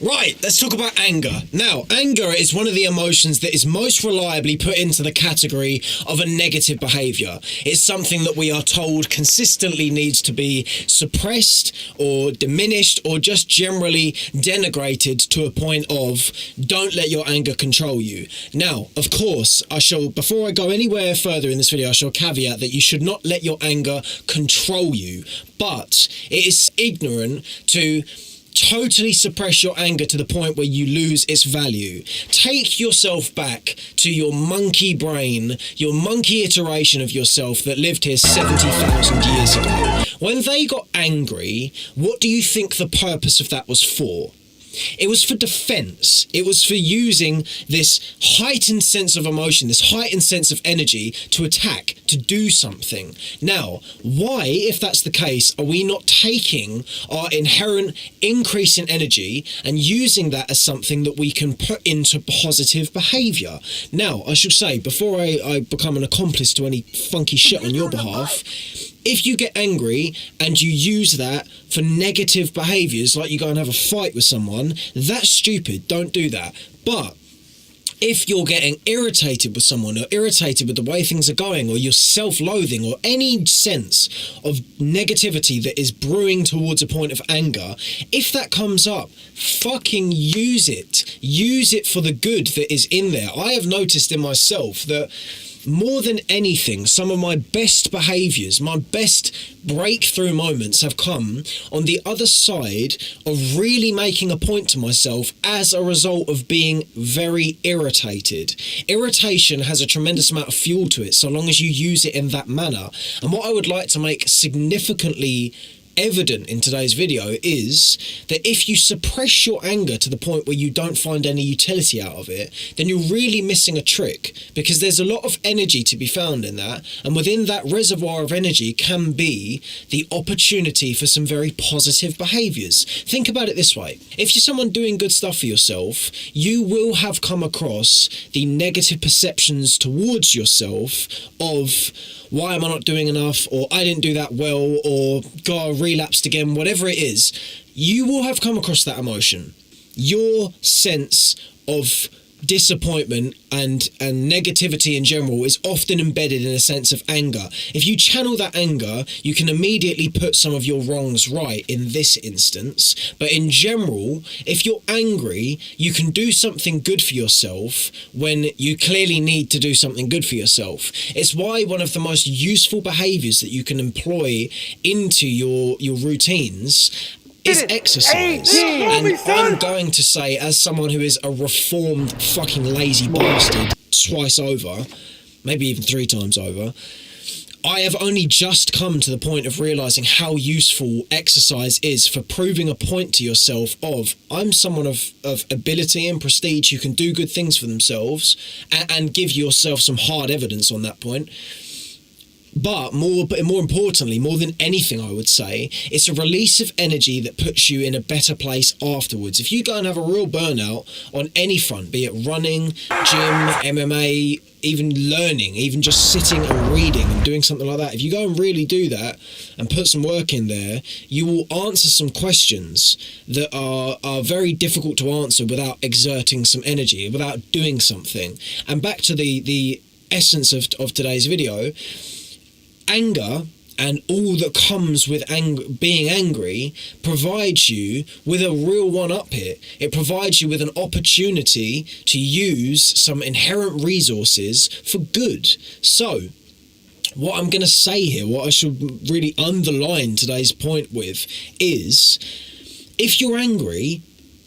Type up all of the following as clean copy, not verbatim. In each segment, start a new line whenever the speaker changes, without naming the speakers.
Right, let's talk about anger. Now, anger is one of the emotions that is most reliably put into the category of a negative behaviour. It's something that we are told consistently needs to be suppressed or diminished or just generally denigrated to a point of don't let your anger control you. Now, of course, before I go anywhere further in this video, I shall caveat that you should not let your anger control you, but it is ignorant to totally suppress your anger to the point where you lose its value. Take yourself back to your monkey brain, your monkey iteration of yourself that lived here 70,000 years ago. When they got angry, what do you think the purpose of that was for? It was for defense. It was for using this heightened sense of emotion, this heightened sense of energy to attack, to do something. Now, why, if that's the case, are we not taking our inherent increase in energy and using that as something that we can put into positive behaviour? Now, I should say, before I become an accomplice to any funky shit on your behalf, if you get angry and you use that for negative behaviours, like you go and have a fight with someone, that's stupid. Don't do that. But if you're getting irritated with someone or irritated with the way things are going, or you're self-loathing or any sense of negativity that is brewing towards a point of anger, if that comes up, fucking use it. Use it for the good that is in there. I have noticed in myself that more than anything, some of my best behaviours, my best breakthrough moments have come on the other side of really making a point to myself as a result of being very irritated. Irritation has a tremendous amount of fuel to it so long as you use it in that manner. And what I would like to make significantly evident in today's video is that if you suppress your anger to the point where you don't find any utility out of it, then you're really missing a trick, because there's a lot of energy to be found in that, and within that reservoir of energy can be the opportunity for some very positive behaviours. Think about it this way: if you're someone doing good stuff for yourself, you will have come across the negative perceptions towards yourself of why am I not doing enough, or I didn't do that well, or God, I relapsed again, whatever it is. You will have come across that emotion. Your sense of disappointment and negativity in general is often embedded in a sense of anger. If you channel that anger, you can immediately put some of your wrongs right in this instance. But in general, if you're angry, you can do something good for yourself when you clearly need to do something good for yourself. It's why one of the most useful behaviours that you can employ into your routines is exercise. And I'm going to say, as someone who is a reformed fucking lazy bastard twice over, maybe even 3 times over, I have only just come to the point of realising how useful exercise is for proving a point to yourself of, I'm someone of ability and prestige who can do good things for themselves, and give yourself some hard evidence on that point. But more importantly, more than anything, I would say, it's a release of energy that puts you in a better place afterwards. If you go and have a real burnout on any front, be it running, gym, MMA, even learning, even just sitting and reading and doing something like that, if you go and really do that and put some work in there, you will answer some questions that are very difficult to answer without exerting some energy, without doing something. And back to the essence of today's video, anger and all that comes with being angry provides you with a real one-up here. It provides you with an opportunity to use some inherent resources for good. So, what I'm going to say here, what I should really underline today's point with, is if you're angry,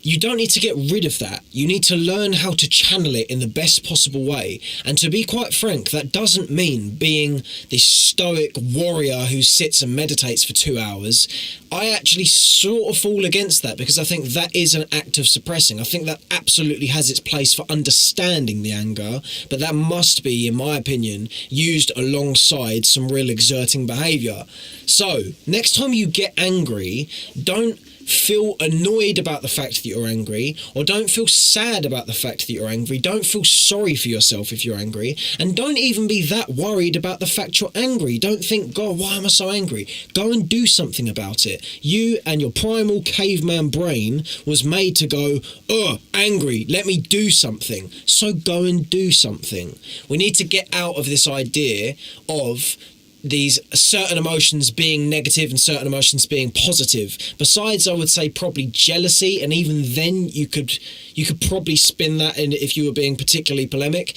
you don't need to get rid of that. You need to learn how to channel it in the best possible way. And to be quite frank, that doesn't mean being this stoic warrior who sits and meditates for 2 hours. I actually sort of fall against that, because I think that is an act of suppressing. I think that absolutely has its place for understanding the anger, but that must be, in my opinion, used alongside some real exerting behaviour. So, next time you get angry, don't feel annoyed about the fact that you're angry, or don't feel sad about the fact that you're angry. Don't feel sorry for yourself if you're angry, and don't even be that worried about the fact you're angry. Don't think, God, why am I so angry? Go and do something about it. You and your primal caveman brain was made to go, angry, let me do something. So go and do something. We need to get out of this idea of these certain emotions being negative and certain emotions being positive. Besides, I would say probably jealousy, and even then you could probably spin that in if you were being particularly polemic.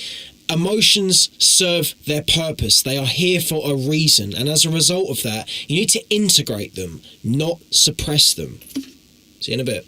Emotions serve their purpose. They are here for a reason, and as a result of that, you need to integrate them, not suppress them. See you in a bit.